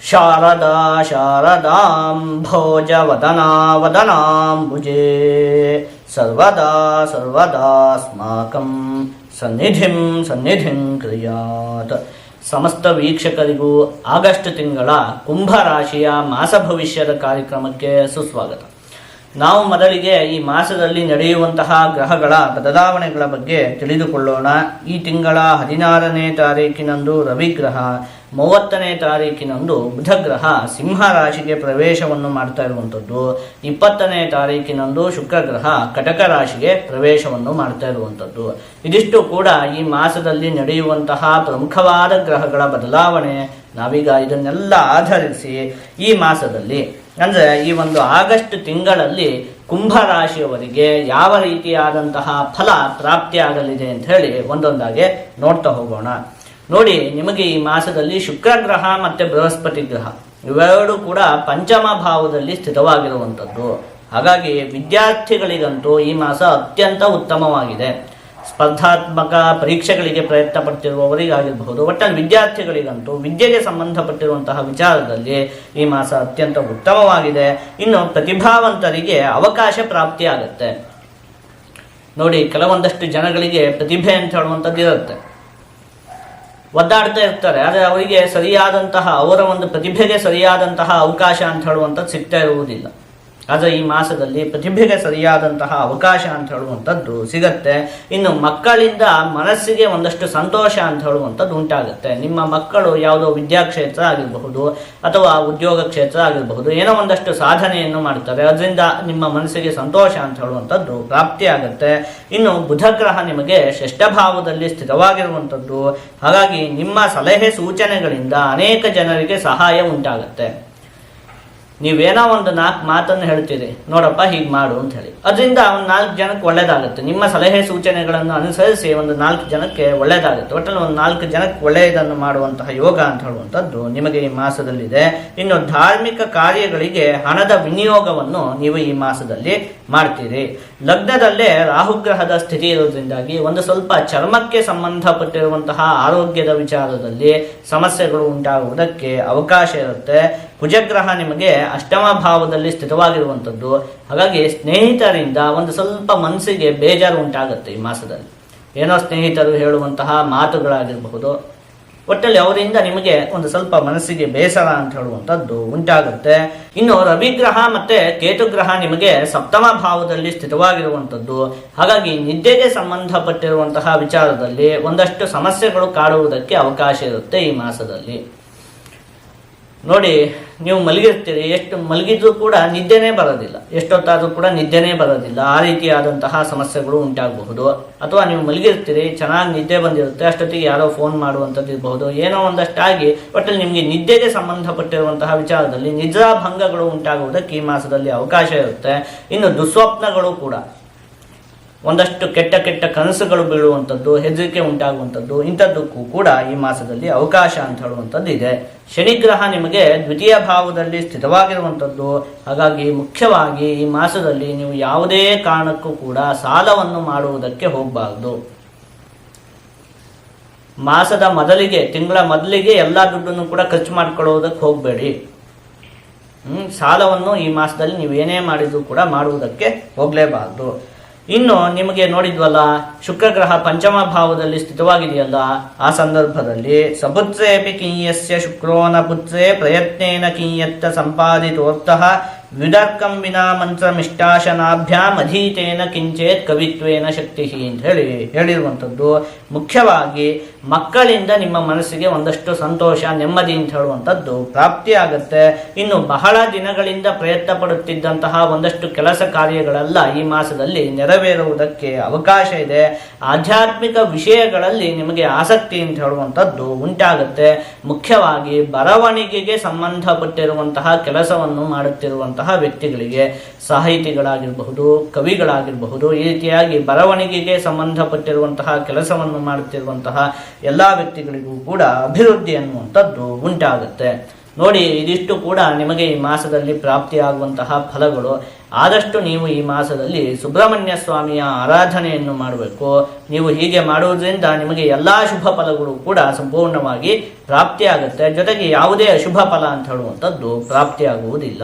ಶಾರದಾ ಶಾರದಾಂ ಭೋಜವದನಾವದನಾಂಬುಜೇ ಸರ್ವದಾ ಸರ್ವದಾಸ್ಮಾಕಂ ಸನ್ನಿಧಿಂ ಸನ್ನಿಧಿಂ ಕ್ರಿಯಾತ್. ಸಮಸ್ತ ವೀಕ್ಷಕರಿಗೂ ಆಗಸ್ಟ್ ತಿಂಗಳ ಕುಂಭ ರಾಶಿಯ ಮಾಸ ಭವಿಷ್ಯದ ಕಾರ್ಯಕ್ರಮಕ್ಕೆ ಸುಸ್ವಾಗತ. ನಾವು ಮೊದಲಿಗೆ ಈ ಮಾಸದಲ್ಲಿ ನಡೆಯುವಂತಹ ಗ್ರಹಗಳ ಬದಲಾವಣೆಗಳ ಬಗ್ಗೆ ತಿಳಿದುಕೊಳ್ಳೋಣ. ಈ ತಿಂಗಳ 16ನೇ ತಾರೀಕಿನಂದು ರವಿಗ್ರಹ, 30ನೇ ತಾರೀಕಿನಂದು ಬುಧ ಗ್ರಹ ಸಿಂಹ ರಾಶಿಗೆ ಪ್ರವೇಶವನ್ನು ಮಾಡ್ತಾ ಇರುವಂಥದ್ದು, 20ನೇ ತಾರೀಕಿನಂದು ಶುಕ್ರ ಗ್ರಹ ಕಟಕ ರಾಶಿಗೆ ಪ್ರವೇಶವನ್ನು ಮಾಡ್ತಾ ಇರುವಂಥದ್ದು. ಇದಿಷ್ಟು ಕೂಡ ಈ ಮಾಸದಲ್ಲಿ ನಡೆಯುವಂತಹ ಪ್ರಮುಖವಾದ ಗ್ರಹಗಳ ಬದಲಾವಣೆ. ನಾವೀಗ ಇದನ್ನೆಲ್ಲ ಆಧರಿಸಿ ಈ ಮಾಸದಲ್ಲಿ ಅಂದರೆ ಈ ಒಂದು ಆಗಸ್ಟ್ ತಿಂಗಳಲ್ಲಿ ಕುಂಭ ರಾಶಿಯವರಿಗೆ ಯಾವ ರೀತಿಯಾದಂತಹ ಫಲ ಪ್ರಾಪ್ತಿಯಾಗಲಿದೆ ಅಂತ ಹೇಳಿ ಒಂದೊಂದಾಗೆ ನೋಡ್ತಾ ಹೋಗೋಣ. ನೋಡಿ, ನಿಮಗೆ ಈ ಮಾಸದಲ್ಲಿ ಶುಕ್ರ ಗ್ರಹ ಮತ್ತು ಬೃಹಸ್ಪತಿ ಗ್ರಹ ಇವೆರಡು ಕೂಡ ಪಂಚಮ ಭಾವದಲ್ಲಿ ಸ್ಥಿತವಾಗಿರುವಂಥದ್ದು. ಹಾಗಾಗಿ ವಿದ್ಯಾರ್ಥಿಗಳಿಗಂತೂ ಈ ಮಾಸ ಅತ್ಯಂತ ಉತ್ತಮವಾಗಿದೆ. ಸ್ಪರ್ಧಾತ್ಮಕ ಪರೀಕ್ಷೆಗಳಿಗೆ ಪ್ರಯತ್ನ ಪಡ್ತಿರುವವರಿಗಾಗಿರಬಹುದು, ಒಟ್ಟಲ್ಲಿ ವಿದ್ಯಾರ್ಥಿಗಳಿಗಂತೂ ವಿದ್ಯೆಗೆ ಸಂಬಂಧಪಟ್ಟಿರುವಂತಹ ವಿಚಾರದಲ್ಲಿ ಈ ಮಾಸ ಅತ್ಯಂತ ಉತ್ತಮವಾಗಿದೆ. ಇನ್ನು ಪ್ರತಿಭಾವಂತರಿಗೆ ಅವಕಾಶ ಪ್ರಾಪ್ತಿಯಾಗತ್ತೆ. ನೋಡಿ, ಕೆಲವೊಂದಷ್ಟು ಜನಗಳಿಗೆ ಪ್ರತಿಭೆ ಅಂತ ಹೇಳುವಂಥದ್ದು ಇರುತ್ತೆ, ಒದ್ದಾಡ್ತಾ ಇರ್ತಾರೆ, ಆದರೆ ಅವರಿಗೆ ಸರಿಯಾದಂತಹ ಅವರ ಒಂದು ಪ್ರತಿಭೆಗೆ ಸರಿಯಾದಂತಹ ಅವಕಾಶ ಅಂತ ಹೇಳುವಂಥದ್ದು ಸಿಗ್ತಾ ಇರುವುದಿಲ್ಲ. ಆದರೆ ಈ ಮಾಸದಲ್ಲಿ ಪ್ರತಿಭೆಗೆ ಸರಿಯಾದಂತಹ ಅವಕಾಶ ಅಂತ ಹೇಳುವಂಥದ್ದು ಸಿಗತ್ತೆ. ಇನ್ನು ಮಕ್ಕಳಿಂದ ಮನಸ್ಸಿಗೆ ಒಂದಷ್ಟು ಸಂತೋಷ ಅಂತ ಹೇಳುವಂಥದ್ದು ಉಂಟಾಗುತ್ತೆ. ನಿಮ್ಮ ಮಕ್ಕಳು ಯಾವುದೋ ವಿದ್ಯಾಕ್ಷೇತ್ರ ಆಗಿರಬಹುದು ಅಥವಾ ಉದ್ಯೋಗ ಕ್ಷೇತ್ರ ಆಗಿರಬಹುದು, ಏನೋ ಒಂದಷ್ಟು ಸಾಧನೆಯನ್ನು ಮಾಡ್ತಾರೆ, ಅದರಿಂದ ನಿಮ್ಮ ಮನಸ್ಸಿಗೆ ಸಂತೋಷ ಅಂತ ಹೇಳುವಂಥದ್ದು ಪ್ರಾಪ್ತಿಯಾಗತ್ತೆ. ಇನ್ನು ಬುಧ ಗ್ರಹ ನಿಮಗೆ ಷಷ್ಠ ಭಾವದಲ್ಲಿ ಸ್ಥಿತವಾಗಿರುವಂಥದ್ದು. ಹಾಗಾಗಿ ನಿಮ್ಮ ಸಲಹೆ ಸೂಚನೆಗಳಿಂದ ಅನೇಕ ಜನರಿಗೆ ಸಹಾಯ ಉಂಟಾಗತ್ತೆ. ನೀವೇನೋ ಒಂದು 4 ಮಾತನ್ನು ಹೇಳ್ತೀರಿ, ನೋಡಪ್ಪ ಹೀಗೆ ಮಾಡು ಅಂತ ಹೇಳಿ, ಅದರಿಂದ ಒಂದು 4 ಜನಕ್ಕೆ ಒಳ್ಳೇದಾಗುತ್ತೆ. ನಿಮ್ಮ ಸಲಹೆ ಸೂಚನೆಗಳನ್ನು ಅನುಸರಿಸಿ ಒಂದು 4 ಜನಕ್ಕೆ ಒಳ್ಳೇದಾಗುತ್ತೆ. ಒಟ್ಟಲ್ಲಿ ಒಂದು 4 ಜನಕ್ಕೆ ಒಳ್ಳೆಯದನ್ನು ಮಾಡುವಂತಹ ಯೋಗ ಅಂತ ಹೇಳುವಂಥದ್ದು ನಿಮಗೆ ಈ ಮಾಸದಲ್ಲಿದೆ. ಇನ್ನು ಧಾರ್ಮಿಕ ಕಾರ್ಯಗಳಿಗೆ ಹಣದ ವಿನಿಯೋಗವನ್ನು ನೀವು ಈ ಮಾಸದಲ್ಲಿ ಮಾಡ್ತೀರಿ. ಲಗ್ನದಲ್ಲೇ ರಾಹುಗ್ರಹದ ಸ್ಥಿತಿ ಇರೋದ್ರಿಂದಾಗಿ ಒಂದು ಸ್ವಲ್ಪ ಚರ್ಮಕ್ಕೆ ಸಂಬಂಧಪಟ್ಟಿರುವಂತಹ ಆರೋಗ್ಯದ ವಿಚಾರದಲ್ಲಿ ಸಮಸ್ಯೆಗಳು ಉಂಟಾಗುವುದಕ್ಕೆ ಅವಕಾಶ ಇರುತ್ತೆ. ಕುಜಗ್ರಹ ನಿಮಗೆ ಅಷ್ಟಮ ಭಾವದಲ್ಲಿ ಸ್ಥಿತವಾಗಿರುವಂಥದ್ದು. ಹಾಗಾಗಿ ಸ್ನೇಹಿತರಿಂದ ಒಂದು ಸ್ವಲ್ಪ ಮನಸ್ಸಿಗೆ ಬೇಜಾರು ಉಂಟಾಗುತ್ತೆ ಈ ಮಾಸದಲ್ಲಿ. ಏನೋ ಸ್ನೇಹಿತರು ಹೇಳುವಂತಹ ಮಾತುಗಳಾಗಿರಬಹುದು, ಒಟ್ಟಲ್ಲಿ ಅವರಿಂದ ನಿಮಗೆ ಒಂದು ಸ್ವಲ್ಪ ಮನಸ್ಸಿಗೆ ಬೇಸರ ಅಂತ ಹೇಳುವಂಥದ್ದು ಉಂಟಾಗುತ್ತೆ. ಇನ್ನು ರವಿಗ್ರಹ ಮತ್ತೆ ಕೇತುಗ್ರಹ ನಿಮಗೆ ಸಪ್ತಮ ಭಾವದಲ್ಲಿ ಸ್ಥಿತವಾಗಿರುವಂಥದ್ದು. ಹಾಗಾಗಿ ನಿದ್ದೆಗೆ ಸಂಬಂಧಪಟ್ಟಿರುವಂತಹ ವಿಚಾರದಲ್ಲಿ ಒಂದಷ್ಟು ಸಮಸ್ಯೆಗಳು ಕಾಡುವುದಕ್ಕೆ ಅವಕಾಶ ಇರುತ್ತೆ ಈ ಮಾಸದಲ್ಲಿ. ನೋಡಿ, ನೀವು ಮಲಗಿರ್ತೀರಿ, ಎಷ್ಟು ಮಲಗಿದ್ರೂ ಕೂಡ ನಿದ್ದೆನೇ ಬರೋದಿಲ್ಲ, ಎಷ್ಟೊತ್ತಾದರೂ ಕೂಡ ನಿದ್ದೆನೇ ಬರೋದಿಲ್ಲ. ಆ ರೀತಿಯಾದಂತಹ ಸಮಸ್ಯೆಗಳು ಉಂಟಾಗಬಹುದು. ಅಥವಾ ನೀವು ಮಲಗಿರ್ತೀರಿ, ಚೆನ್ನಾಗಿ ನಿದ್ದೆ ಬಂದಿರುತ್ತೆ, ಅಷ್ಟೊತ್ತಿಗೆ ಯಾರೋ ಫೋನ್ ಮಾಡುವಂಥದ್ದು ಇರಬಹುದು, ಏನೋ ಒಂದಷ್ಟಾಗಿ ಒಟ್ಟಲ್ಲಿ ನಿಮಗೆ ನಿದ್ದೆಗೆ ಸಂಬಂಧಪಟ್ಟಿರುವಂತಹ ವಿಚಾರದಲ್ಲಿ ನಿದ್ರಾಭಂಗಗಳು ಉಂಟಾಗುವುದಕ್ಕೆ ಈ ಮಾಸದಲ್ಲಿ ಅವಕಾಶ ಇರುತ್ತೆ. ಇನ್ನು ದುಸ್ವಪ್ನಗಳು ಕೂಡ, ಒಂದಷ್ಟು ಕೆಟ್ಟ ಕೆಟ್ಟ ಕನಸುಗಳು ಬೀಳುವಂಥದ್ದು, ಹೆದರಿಕೆ ಉಂಟಾಗುವಂಥದ್ದು, ಇಂಥದ್ದಕ್ಕೂ ಕೂಡ ಈ ಮಾಸದಲ್ಲಿ ಅವಕಾಶ ಅಂತ ಹೇಳುವಂಥದ್ದು ಇದೆ. ಶನಿಗ್ರಹ ನಿಮಗೆ ದ್ವಿತೀಯ ಭಾವದಲ್ಲಿ ಸ್ಥಿತವಾಗಿರುವಂಥದ್ದು. ಹಾಗಾಗಿ ಮುಖ್ಯವಾಗಿ ಈ ಮಾಸದಲ್ಲಿ ನೀವು ಯಾವುದೇ ಕಾರಣಕ್ಕೂ ಕೂಡ ಸಾಲವನ್ನು ಮಾಡುವುದಕ್ಕೆ ಹೋಗಬಾರ್ದು. ಮಾಸದ ಮೊದಲಿಗೆ, ತಿಂಗಳ ಮೊದಲಿಗೆ ಎಲ್ಲ ದುಡ್ಡನ್ನು ಕೂಡ ಖರ್ಚು ಮಾಡಿಕೊಳ್ಳುವುದಕ್ಕೆ ಹೋಗಬೇಡಿ. ಸಾಲವನ್ನು ಈ ಮಾಸದಲ್ಲಿ ನೀವು ಏನೇ ಮಾಡಿದರೂ ಕೂಡ ಮಾಡುವುದಕ್ಕೆ ಹೋಗಲೇಬಾರ್ದು. ಇನ್ನು ನಿಮಗೆ ನೋಡಿದ್ವಲ್ಲ, ಶುಕ್ರಗ್ರಹ ಪಂಚಮ ಭಾವದಲ್ಲಿ ಸ್ಥಿತವಾಗಿದೆಯಲ್ಲ, ಆ ಸಂದರ್ಭದಲ್ಲಿ ಸಪುತ್ರೇಪಿ ಕಿಂಯಸ್ಯ ಶುಕ್ರೋನ ಪುತ್ರೇ ಪ್ರಯತ್ನೇನ ಕಿಂಯತ್ತ ಸಂಪಾದಿತೋರ್ಥಃ ವಿದರ್ಕಂ ವಿನಾ ಮಂತ್ರಮಿಷ್ಟಾಶನಾಭ್ಯಾಂ ಅಧೀತೇನ ಕಿಂಚೇತ್ ಕವಿತ್ವೇನ ಶಕ್ತಿ ಅಂತ ಹೇಳಿರುವಂಥದ್ದು. ಮುಖ್ಯವಾಗಿ ಮಕ್ಕಳಿಂದ ನಿಮ್ಮ ಮನಸ್ಸಿಗೆ ಒಂದಷ್ಟು ಸಂತೋಷ, ನೆಮ್ಮದಿ ಅಂತ ಹೇಳುವಂಥದ್ದು ಪ್ರಾಪ್ತಿಯಾಗತ್ತೆ. ಇನ್ನು ಬಹಳ ದಿನಗಳಿಂದ ಪ್ರಯತ್ನ ಪಡುತ್ತಿದ್ದಂತಹ ಒಂದಷ್ಟು ಕೆಲಸ ಕಾರ್ಯಗಳೆಲ್ಲ ಈ ಮಾಸದಲ್ಲಿ ನೆರವೇರುವುದಕ್ಕೆ ಅವಕಾಶ ಇದೆ. ಆಧ್ಯಾತ್ಮಿಕ ವಿಷಯಗಳಲ್ಲಿ ನಿಮಗೆ ಆಸಕ್ತಿ ಅಂತ ಹೇಳುವಂಥದ್ದು ಉಂಟಾಗುತ್ತೆ. ಮುಖ್ಯವಾಗಿ ಬರವಣಿಗೆಗೆ ಸಂಬಂಧಪಟ್ಟಿರುವಂತಹ ಕೆಲಸವನ್ನು ಮಾಡುತ್ತಿರುವಂತಹ ವ್ಯಕ್ತಿಗಳಿಗೆ, ಸಾಹಿತಿಗಳಾಗಿರಬಹುದು, ಕವಿಗಳಾಗಿರಬಹುದು, ಈ ರೀತಿಯಾಗಿ ಬರವಣಿಗೆಗೆ ಸಂಬಂಧಪಟ್ಟಿರುವಂತಹ ಕೆಲಸವನ್ನು ಮಾಡುತ್ತಿರುವಂತಹ ಎಲ್ಲ ವ್ಯಕ್ತಿಗಳಿಗೂ ಕೂಡ ಅಭಿವೃದ್ಧಿ ಅನ್ನುವಂಥದ್ದು ಉಂಟಾಗುತ್ತೆ. ನೋಡಿ, ಇದಿಷ್ಟು ಕೂಡ ನಿಮಗೆ ಈ ಮಾಸದಲ್ಲಿ ಪ್ರಾಪ್ತಿಯಾಗುವಂತಹ ಫಲಗಳು. ಆದಷ್ಟು ನೀವು ಈ ಮಾಸದಲ್ಲಿ ಸುಬ್ರಹ್ಮಣ್ಯ ಸ್ವಾಮಿಯ ಆರಾಧನೆಯನ್ನು ಮಾಡಬೇಕು. ನೀವು ಹೀಗೆ ಮಾಡುವುದರಿಂದ ನಿಮಗೆ ಎಲ್ಲ ಶುಭ ಫಲಗಳು ಕೂಡ ಸಂಪೂರ್ಣವಾಗಿ ಪ್ರಾಪ್ತಿಯಾಗುತ್ತೆ. ಜೊತೆಗೆ ಯಾವುದೇ ಅಶುಭ ಫಲ ಅಂತ ಹೇಳುವಂಥದ್ದು ಪ್ರಾಪ್ತಿಯಾಗುವುದಿಲ್ಲ.